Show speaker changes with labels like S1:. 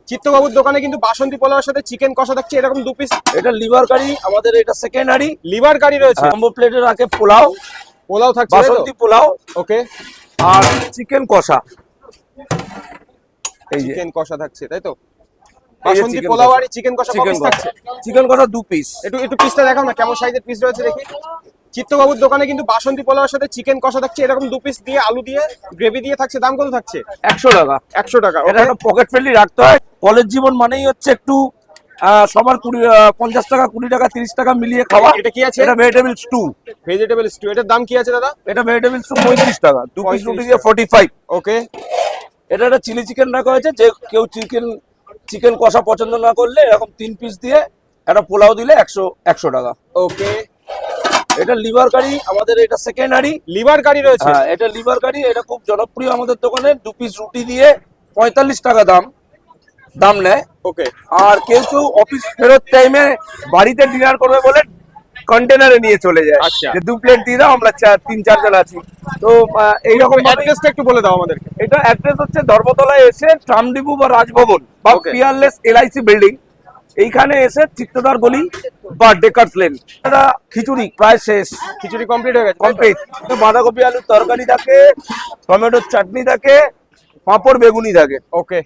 S1: চিত্তবাবুর দোকানে কিন্তু বাসন্তী পোলাওর সাথে চিকেন কষা থাকছে এরকম 2 পিস।
S2: এটা লিভার কারি, আমাদের এটা সেকেন্ড হাঁড়ি।
S1: লিভার কারি রয়েছে,
S2: কম্বো প্লেটে রাখে পোলাও,
S1: পোলাও থাকছে,
S2: বাসন্তী পোলাও
S1: ওকে,
S2: আর চিকেন কষা। এই যে
S1: চিকেন কষা থাকছে তাই তো,
S2: এই যে
S1: বাসন্তী
S2: chicken
S1: পোলাও
S2: কষা।
S1: আর চিকেন কষা
S2: চিকেন
S1: পিস থাকছে।
S2: চিকেন কষা 2 পিস।
S1: একটু একটু পিসটা দেখাও না, কেমন সাইজের পিস রয়েছে দেখি। চিত্তবাবুর দোকানে কিন্তু বাসন্তী পোলাওর সাথে চিকেন কষা থাকছে এরকম 2 পিস দিয়ে, আলু দিয়ে, গ্রেভি দিয়ে থাকছে। দাম কত থাকছে?
S2: 100 টাকা।
S1: 100 টাকা।
S2: এটা একটা পকেট ফ্রেন্ডলি রাখতে হয়। কলেজ জীবন মানেই হচ্ছে একটু সবার 50 টাকা, 20 টাকা, 30 টাকা মিলিয়ে খাওয়া।
S1: এটা কি আছে?
S2: এটা ভেজিটেবল স্টু।
S1: ভেজিটেবল স্টু, এটার দাম কি আছে দাদা?
S2: এটা ভেজিটেবল স্টু 35 টাকা। 2 পিস
S1: 35
S2: রুটি দিয়ে 45।
S1: ওকে,
S2: এটা একটা চিলি চিকেন রাখা হয়েছে, যে কেউ চিকেন কষা পছন্দ না করলে এরকম 3 পিস দিয়ে একটা পোলাও দিলে 100 টাকা।
S1: ওকে,
S2: এটা লিভার কারি, আমাদের এটা সেকেন্ড হাঁড়ি।
S1: লিভার কারি রয়েছে।
S2: হ্যাঁ, এটা লিভার কারি, এটা খুব জনপ্রিয় আমাদের দোকানে। 2 পিস রুটি দিয়ে 45 টাকা দাম নেয়।
S1: ওকে,
S2: আর কেউ অফিস ফেরত টাইমে বাড়িতে ডিনার করবে বলে কন্টেনারে নিয়ে চলে যায়,
S1: আচ্ছা।
S2: যে 2 প্লেট দিয়ে দাও, আমরা 3-4 জন আছি। তো এইরকম
S1: অ্যাড্রেসটা একটু বলে দাও আমাদেরকে।
S2: এটা অ্যাড্রেস হচ্ছে ধর্মতলায় এসে ট্রামডিপু বা রাজভবন বা
S1: Okay.
S2: পিয়ারলেস এলআইসি বিল্ডিং, এইখানে এসে চিত্তদার গলি বা ডেকার্স লেন। এটা খিচুড়ি প্রায় শেষ,
S1: খিচুড়ি কমপ্লিট হয়ে গেছে।
S2: কমপ্লিট। বাঁধাকপি আলুর তরকারি থাকে, টমেটোর চাটনি থাকে, পাঁপড় বেগুনি থাকে।
S1: ওকে,